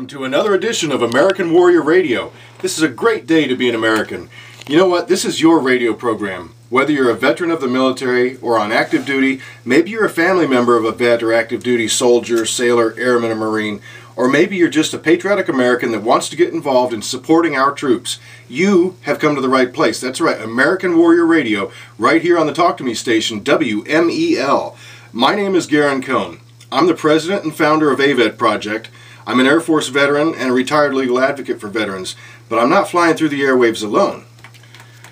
Welcome to another edition of American Warrior Radio. This is a great day to be an American. You know what? This is your radio program. Whether you're a veteran of the military or on active duty, maybe you're a family member of a vet or active duty soldier, sailor, airman, or Marine, or maybe you're just a patriotic American that wants to get involved in supporting our troops. You have come to the right place. That's right, American Warrior Radio, right here on the Talk to Me station, WMEL. My name is Garen Cohn. I'm the president and founder of AVET Project. I'm an Air Force veteran and a retired legal advocate for veterans, but I'm not flying through the airwaves alone.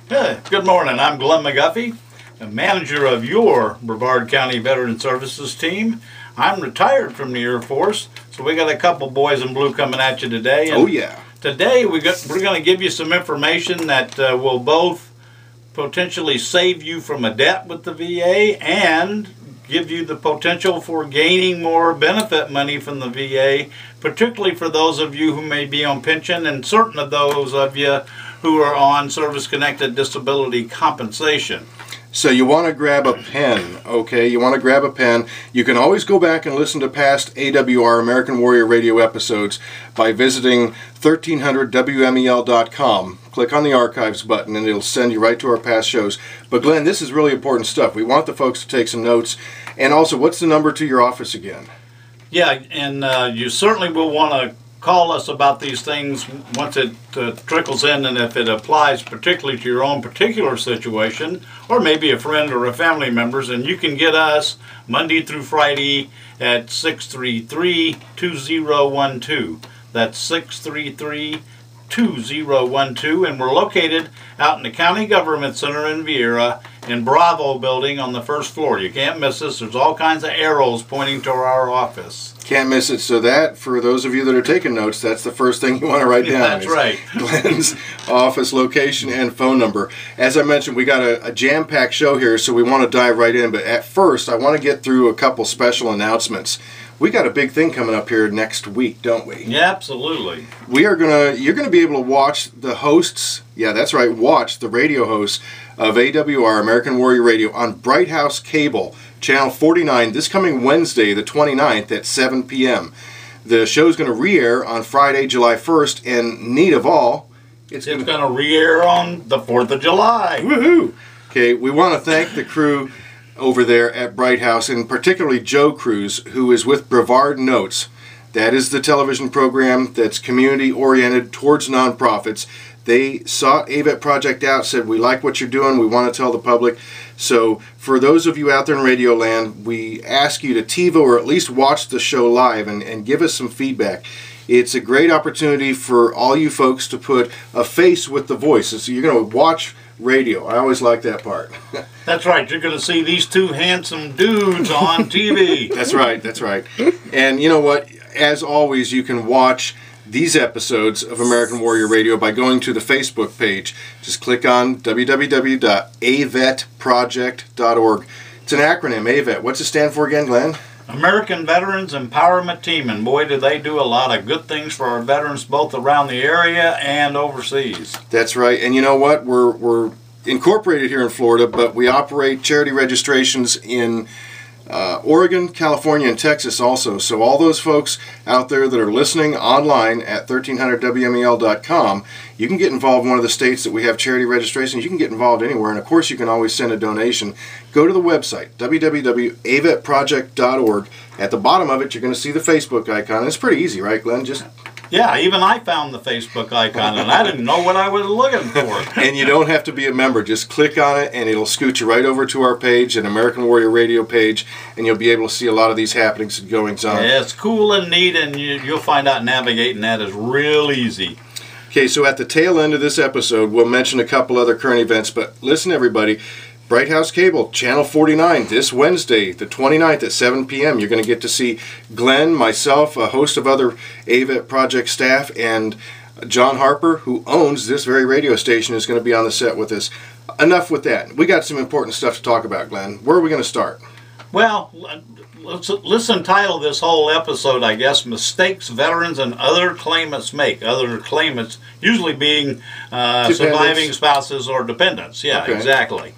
Good morning. I'm Glenn McGuffey, the manager of your Brevard County Veteran Services team. I'm retired from the Air Force, so we got a couple boys in blue coming at you today. And oh yeah. Today we're going to give you some information that will both potentially save you from a debt with the VA and give you the potential for gaining more benefit money from the VA, particularly for those of you who may be on pension and certain of those of you who are on service-connected disability compensation. So you want to grab a pen, okay? You want to grab a pen. You can always go back and listen to past AWR, American Warrior Radio episodes by visiting 1300WMEL.com. Click on the archives button and it'll send you right to our past shows. But Glenn, this is really important stuff. We want the folks to take some notes. And also, what's the number to your office again? Yeah, and you certainly will want to call us about these things once it trickles in, and if it applies particularly to your own particular situation, or maybe a friend or a family member's, and you can get us Monday through Friday at 633-2012. That's 633-2012, and we're located out in the County Government Center in Viera in Bravo building on the first floor. You can't miss us. There's all kinds of arrows pointing to our office. Can't miss it. So that, for those of you that are taking notes, that's the first thing you want to write down. That's right. Glenn's office location and phone number. As I mentioned, we got a jam-packed show here, so we want to dive right in. But at first, I want to get through a couple special announcements. We got a big thing coming up here next week, don't we? Yeah, absolutely. You're gonna be able to watch the hosts. Yeah, that's right. Watch the radio hosts of AWR, American Warrior Radio, on Bright House Cable, Channel 49, this coming Wednesday, the 29th at 7 p.m. The show's going to re-air on Friday, July 1st, and neat of all, it's going to re-air on the 4th of July. Woohoo! Okay, we want to thank the crew over there at Bright House, and particularly Joe Cruz, who is with Brevard Notes. That is the television program that's community-oriented towards nonprofits. They sought AVET Project out, said, we like what you're doing, we want to tell the public. So for those of you out there in Radio Land, we ask you to TiVo or at least watch the show live and give us some feedback. It's a great opportunity for all you folks to put a face with the voice. So you're going to watch radio. I always like that part. That's right. You're going to see these two handsome dudes on TV. That's right. That's right. And you know what? As always, you can watch these episodes of American Warrior Radio by going to the Facebook page. Just click on www.avetproject.org. It's an acronym, AVET. What's it stand for again, Glenn? American Veterans Empowerment Team, and boy, do they do a lot of good things for our veterans both around the area and overseas. That's right. And you know what? We're incorporated here in Florida, but we operate charity registrations in Oregon, California, and Texas also. So all those folks out there that are listening online at 1300WMEL.com, you can get involved in one of the states that we have charity registrations. You can get involved anywhere, and of course you can always send a donation. Go to the website, www.avetproject.org. At the bottom of it, you're going to see the Facebook icon. It's pretty easy, right, Glenn? Yeah, even I found the Facebook icon, and I didn't know what I was looking for. And you don't have to be a member. Just click on it, and it'll scoot you right over to our page, an American Warrior Radio page, and you'll be able to see a lot of these happenings and goings-on. Yeah, it's cool and neat, and you'll find out navigating that is real easy. Okay, so at the tail end of this episode, we'll mention a couple other current events, but listen, everybody. Bright House Cable, Channel 49, this Wednesday, the 29th at 7 p.m. You're going to get to see Glenn, myself, a host of other AVET Project staff, and John Harper, who owns this very radio station, is going to be on the set with us. Enough with that. We got some important stuff to talk about, Glenn. Where are we going to start? Well, let's entitle this whole episode, I guess, Mistakes Veterans and Other Claimants Make. Other claimants usually being surviving spouses or dependents. Yeah, okay. Exactly.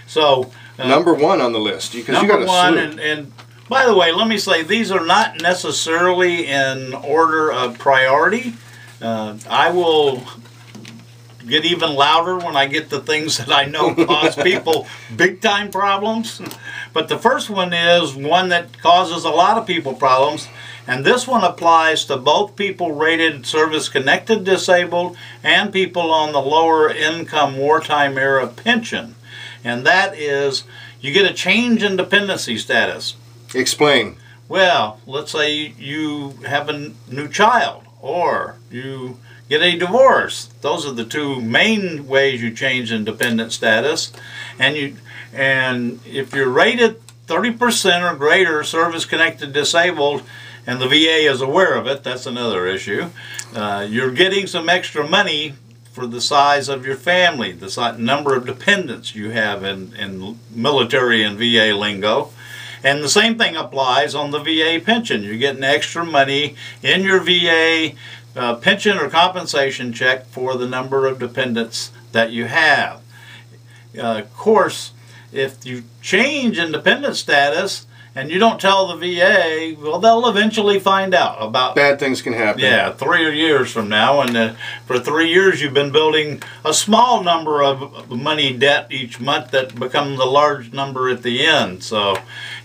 So number one on the list. Number one, and By the way, let me say, these are not necessarily in order of priority. I will get even louder when I get the things that I know cause people big time problems. But the first one is one that causes a lot of people problems, and this one applies to both people rated service-connected disabled and people on the lower income wartime era pension. And that is, you get a change in dependency status. Explain. Well, let's say you have a new child, or you get a divorce. Those are the two main ways you change in dependent status. And if you're rated 30% or greater service-connected disabled, and the VA is aware of it, that's another issue, you're getting some extra money for the size of your family, the number of dependents you have in military and VA lingo. And the same thing applies on the VA pension. You're getting extra money in your VA pension or compensation check for the number of dependents that you have. Of course, if you change in dependent status and you don't tell the VA, well, they'll eventually find out about... Bad things can happen. Yeah, 3 years from now, and for 3 years you've been building a small number of money debt each month that becomes a large number at the end. So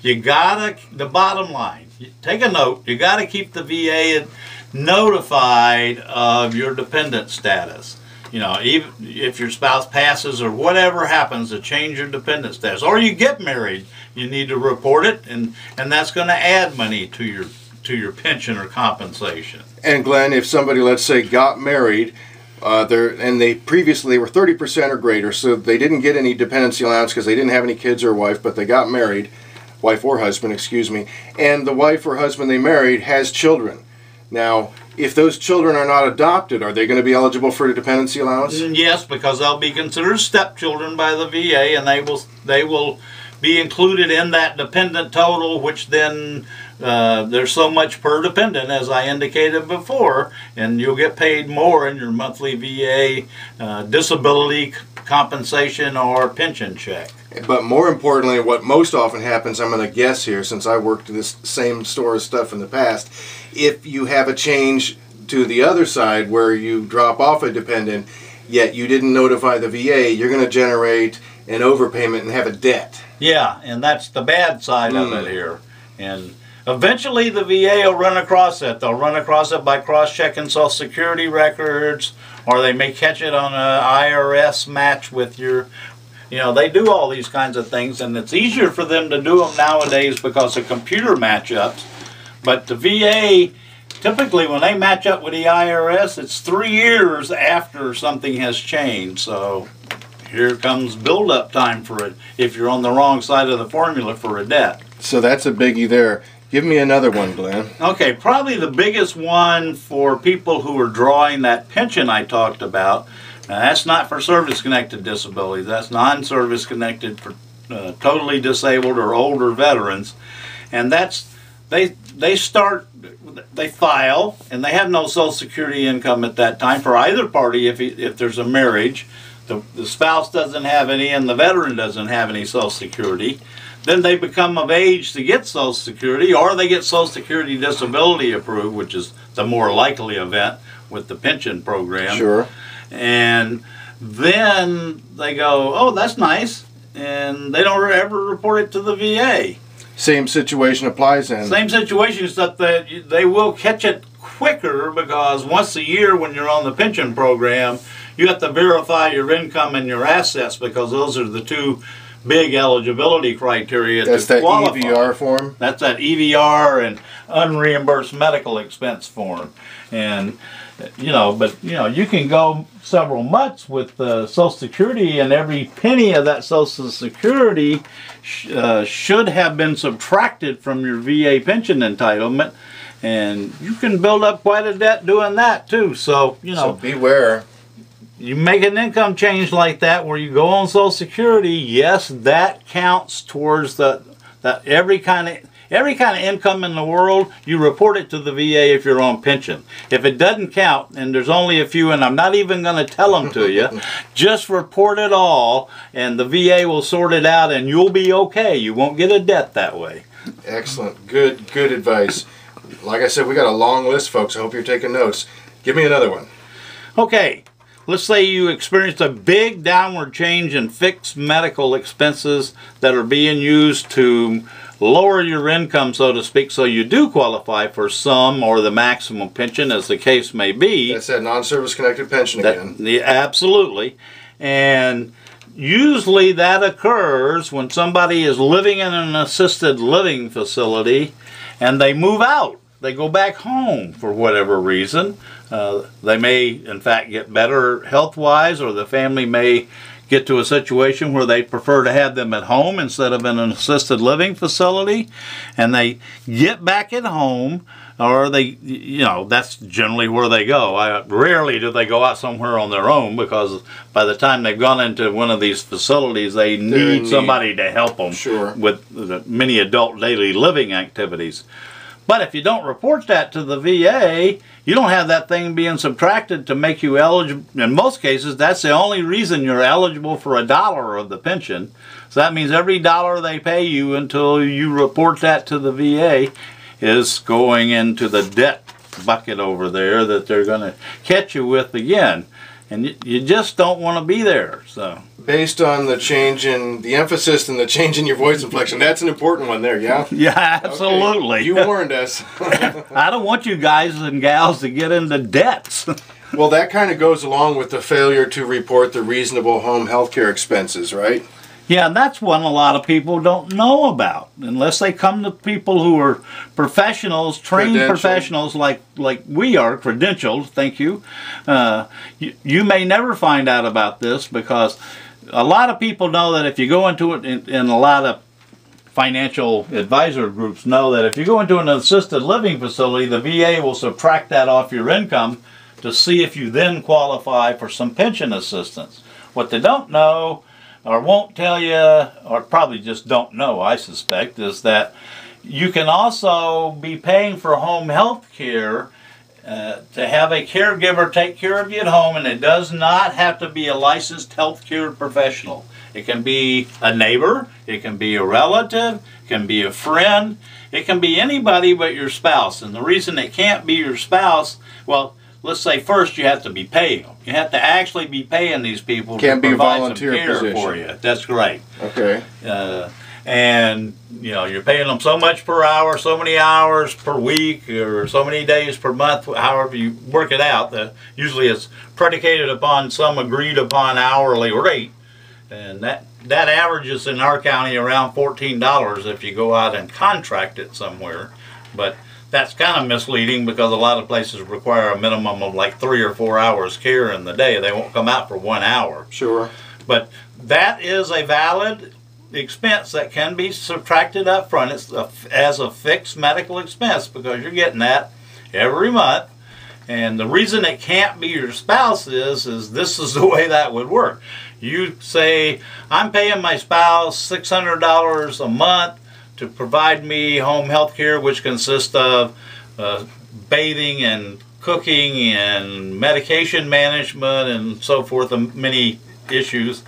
you gotta, the bottom line, take a note, you gotta keep the VA notified of your dependent status. You know, even if your spouse passes or whatever happens to change your dependent status, or you get married, you need to report it, and that's going to add money to your pension or compensation. And Glenn, if somebody, let's say, got married, and they previously were 30% or greater, so they didn't get any dependency allowance because they didn't have any kids or wife, but they got married, wife or husband, excuse me, and the wife or husband they married has children. Now, if those children are not adopted, are they going to be eligible for a dependency allowance? Yes, because they'll be considered stepchildren by the VA, and they will be included in that dependent total, which then there's so much per dependent, as I indicated before, and you'll get paid more in your monthly VA disability compensation or pension check. But more importantly, what most often happens, I'm going to guess here, since I worked in this same store of stuff in the past, if you have a change to the other side where you drop off a dependent, yet you didn't notify the VA, you're going to generate an overpayment and have a debt. Yeah, and that's the bad side of it here. And eventually the VA will run across it. They'll run across it by cross-checking Social Security records, or they may catch it on an IRS match with your... You know, they do all these kinds of things, and it's easier for them to do them nowadays because of computer matchups. But the VA, typically when they match up with the IRS, it's 3 years after something has changed. So here comes build-up time for it if you're on the wrong side of the formula for a debt. So that's a biggie there. Give me another one, Glenn. Okay, probably the biggest one for people who are drawing that pension I talked about. Now, that's not for service-connected disability. That's non-service-connected for totally disabled or older veterans. And that's, they file, and they have no Social Security income at that time for either party if there's a marriage. The spouse doesn't have any and the veteran doesn't have any Social Security. Then they become of age to get Social Security, or they get Social Security disability approved, which is the more likely event with the pension program. Sure. And then they go, oh, that's nice, and they don't ever report it to the VA. Same situation applies then. Same situation, except that they will catch it quicker, because once a year when you're on the pension program, you have to verify your income and your assets, because those are the two big eligibility criteria to qualify. That's that EVR form? That's that EVR and unreimbursed medical expense form. And you can go several months with Social Security, and every penny of that Social Security should have been subtracted from your VA pension entitlement, and you can build up quite a debt doing that too. So so beware. You make an income change like that where you go on Social Security, yes, that counts towards that every kind of income in the world, you report it to the VA if you're on pension. If it doesn't count, and there's only a few, and I'm not even going to tell them to you, just report it all, and the VA will sort it out, and you'll be okay. You won't get a debt that way. Excellent. Good advice. Like I said, we got a long list, folks. I hope you're taking notes. Give me another one. Okay, let's say you experienced a big downward change in fixed medical expenses that are being used to lower your income, so to speak, so you do qualify for some or the maximum pension, as the case may be. That's that non-service connected pension again. Yeah, absolutely. And usually that occurs when somebody is living in an assisted living facility and they move out. They go back home for whatever reason. They may, in fact, get better health-wise, or the family may get to a situation where they prefer to have them at home instead of in an assisted living facility, and they get back at home, or they, that's generally where they go. Rarely do they go out somewhere on their own, because by the time they've gone into one of these facilities, they need somebody to help them with the many adult daily living activities. But if you don't report that to the VA, you don't have that thing being subtracted to make you eligible. In most cases, that's the only reason you're eligible for $1 of the pension. So that means every dollar they pay you until you report that to the VA is going into the debt bucket over there that they're going to catch you with again. And you just don't want to be there. So, based on the change in the emphasis and the change in your voice inflection, that's an important one there, yeah? Yeah, absolutely. Okay. You warned us. I don't want you guys and gals to get into debts. Well, that kind of goes along with the failure to report the reasonable home health care expenses, right? Yeah, that's one a lot of people don't know about, unless they come to people who are professionals, trained professionals like we are, credentialed, thank you. You may never find out about this, because a lot of people know that if you go into it, in a lot of financial advisor groups know that if you go into an assisted living facility, the VA will subtract that off your income to see if you then qualify for some pension assistance. What they don't know, or won't tell you, or probably just don't know, I suspect, is that you can also be paying for home health care to have a caregiver take care of you at home, and it does not have to be a licensed health care professional. It can be a neighbor, it can be a relative, it can be a friend, it can be anybody but your spouse. And the reason it can't be your spouse, well, let's say first you have to be paying them. You have to actually be paying these people to provide some care for you. That's right. Okay. And you're paying them so much per hour, so many hours per week, or so many days per month, however you work it out. Usually it's predicated upon some agreed upon hourly rate, and that averages in our county around $14 if you go out and contract it somewhere. But that's kind of misleading, because a lot of places require a minimum of like 3 or 4 hours care in the day. They won't come out for 1 hour. Sure. But that is a valid expense that can be subtracted up front. It's as a fixed medical expense, because you're getting that every month. And the reason it can't be your spouse is this is the way that would work. You say, I'm paying my spouse $600 a month to provide me home health care, which consists of bathing and cooking and medication management and so forth, and many issues.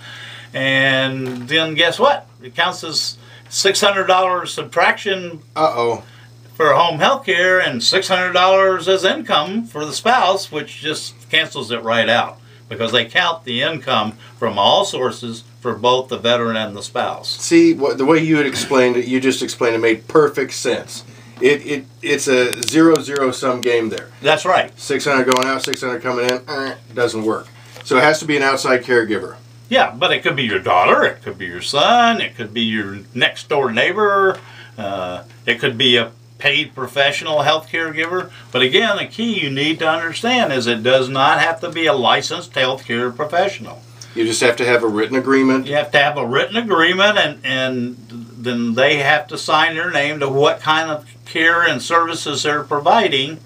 And then guess what? It counts as $600 subtraction for home health care, and $600 as income for the spouse, which just cancels it right out, because they count the income from all sources for both the veteran and the spouse. See, the way you had explained it, you just explained it, made perfect sense. It's a 0-0 sum game there. That's right. 600 going out, 600 coming in, doesn't work. So it has to be an outside caregiver. Yeah, but it could be your daughter, it could be your son, it could be your next door neighbor, it could be a paid professional health caregiver. But again, the key you need to understand is it does not have to be a licensed health care professional. You just have to have a written agreement. You have to have a written agreement, and then they have to sign their name to what kind of care and services they're providing,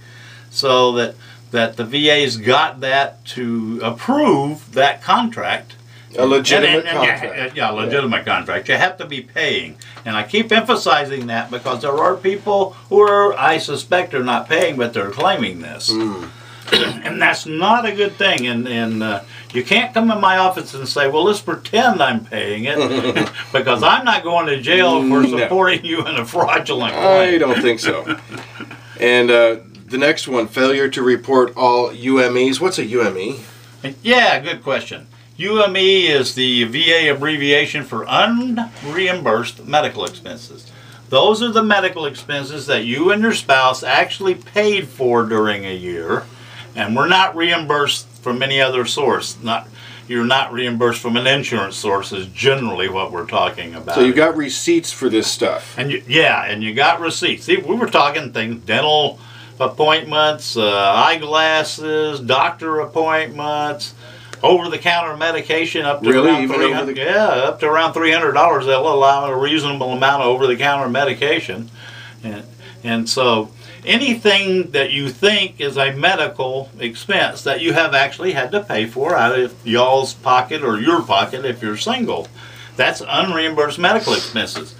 so that the VA's got that to approve that contract. A legitimate contract. Yeah, a legitimate contract. You have to be paying. And I keep emphasizing that, because there are people who I suspect are not paying, but they're claiming this. And that's not a good thing. And you can't come in my office and say, well, let's pretend I'm paying it, because I'm not going to jail for supporting you in a fraudulent claim. I don't think so. And the next one, failure to report all UMEs. What's a UME? Yeah, good question. UME is the VA abbreviation for unreimbursed medical expenses. Those are the medical expenses that you and your spouse actually paid for during a year, and were not reimbursed from any other source. You're not reimbursed from an insurance source is generally what we're talking about. So you got receipts for this stuff. And you got receipts. See, we were talking things, dental appointments, eyeglasses, doctor appointments, over-the-counter medication up to around up to around $300. They'll allow a reasonable amount of over-the-counter medication, and so anything that you think is a medical expense that you have actually had to pay for out of y'all's pocket or your pocket if you're single, that's unreimbursed medical expenses.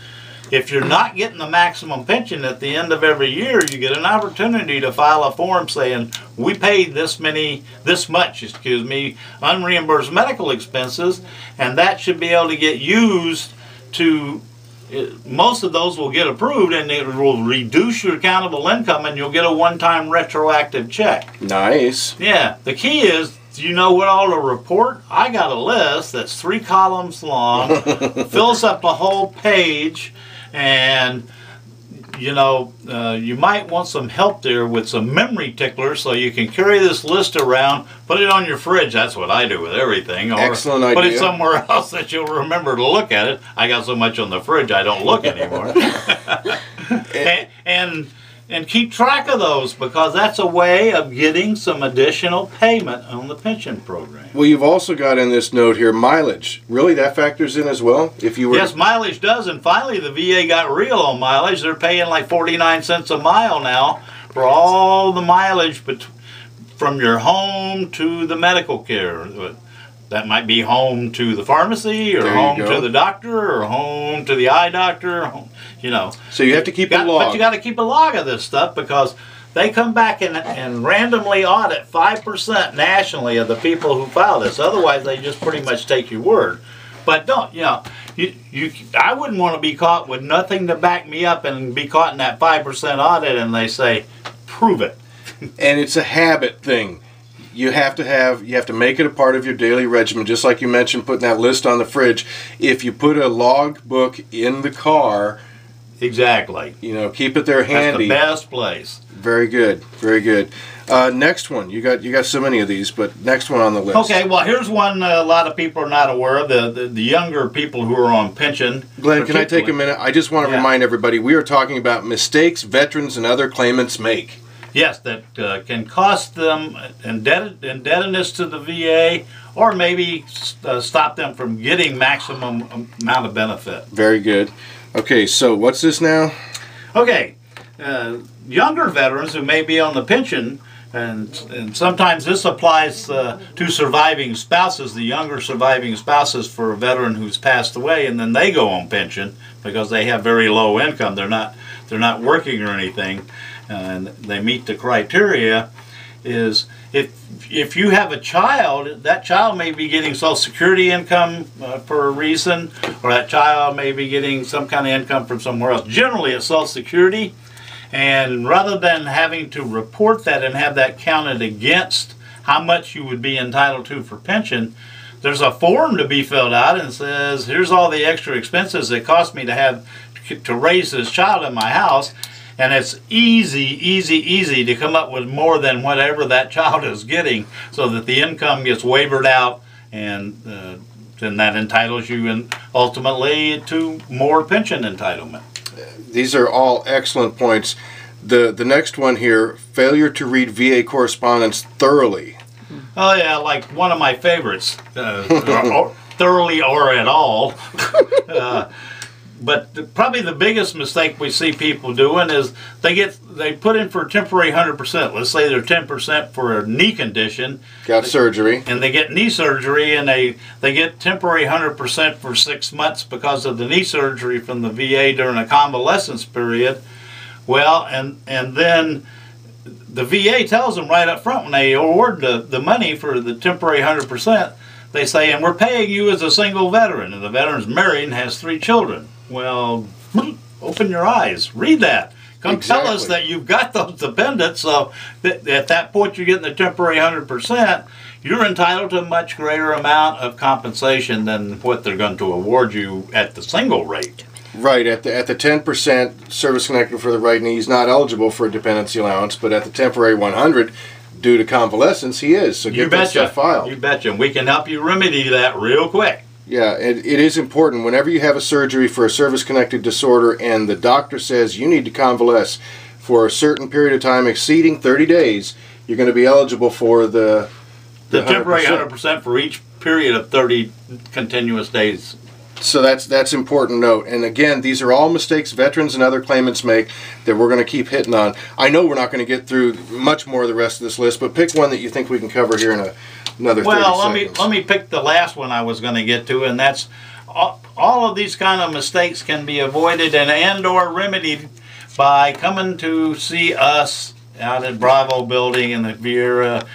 If you're not getting the maximum pension at the end of every year, you get an opportunity to file a form saying, we paid this much, unreimbursed medical expenses, and that should be able to get used to, most of those will get approved, and it will reduce your accountable income, and you'll get a one-time retroactive check. Nice. Yeah, the key is, do you know what all to report? I got a list that's 3 columns long, fills up a whole page, and you might want some help there with some memory ticklers so you can carry this list around, put it on your fridge. That's what I do with everything. Or excellent idea. Put it somewhere else that you'll remember to look at it. I got so much on the fridge I don't look anymore. And keep track of those, because that's a way of getting some additional payment on the pension program. Well, you've also got in this note here mileage. Really, that factors in as well? If you were Yes, mileage does, and finally the VA got real on mileage. They're paying like 49 cents a mile now for all the mileage from your home to the medical care. That might be home to the pharmacy, or home to the doctor, or home to the eye doctor, So you have to keep a log. But you got to keep a log of this stuff, because they come back and randomly audit 5% nationally of the people who file this. Otherwise, they just pretty much take your word. But don't, I wouldn't want to be caught with nothing to back me up and be caught in that 5% audit and they say, prove it. And it's a habit thing. You have to make it a part of your daily regimen, just like you mentioned, putting that list on the fridge. If you put a log book in the car, exactly, keep it there handy. That's the best place. Very good, very good. Next one, you got so many of these, but next one on the list. Okay, well here's one a lot of people are not aware of. The younger people who are on pension. Glenn, can I take a minute? I just want to remind everybody, we are talking about mistakes veterans and other claimants make. Yes, that can cost them indebtedness to the VA, or maybe stop them from getting maximum amount of benefit. Very good. Okay, so what's this now? Okay, younger veterans who may be on the pension, and sometimes this applies to surviving spouses, the younger surviving spouses for a veteran who's passed away, and then they go on pension because they have very low income. They're not working or anything. And they meet the criteria, is if you have a child, that child may be getting Social Security income for a reason, or that child may be getting some kind of income from somewhere else. Generally it's Social Security, and rather than having to report that and have that counted against how much you would be entitled to for pension, there's a form to be filled out and says, here's all the extra expenses it cost me to raise this child in my house. And it's easy to come up with more than whatever that child is getting, so that the income gets wavered out, and then that entitles you ultimately to more pension entitlement. These are all excellent points. The next one here, failure to read VA correspondence thoroughly. Oh yeah, like one of my favorites, thoroughly or at all. But probably the biggest mistake we see people doing is they put in for temporary 100%. Let's say they're 10% for a knee condition. Got surgery. And they get knee surgery, and they get temporary 100% for 6 months because of the knee surgery from the VA during a convalescence period. Well, and then the VA tells them right up front when they award the money for the temporary 100%, they say, and we're paying you as a single veteran, and the veteran's married and has 3 children. Well, open your eyes, read that. Come tell us that you've got those dependents, so at that point you're getting the temporary 100%, you're entitled to a much greater amount of compensation than what they're going to award you at the single rate. Right, at the 10% service connected for the right knee, he's not eligible for a dependency allowance, but at the temporary 100, due to convalescence, he is. So get that stuff filed. You betcha. We can help you remedy that real quick. Yeah, it is important. Whenever you have a surgery for a service-connected disorder and the doctor says you need to convalesce for a certain period of time exceeding 30 days, you're going to be eligible for the temporary 100% for each period of 30 continuous days. So that's important note. And again, these are all mistakes veterans and other claimants make that we're going to keep hitting on. I know we're not going to get through much more of the rest of this list, but pick one that you think we can cover here in another 30 seconds. Let me pick the last one I was going to get to, and that's all of these kind of mistakes can be avoided and or remedied by coming to see us out at Bravo Building in the Viera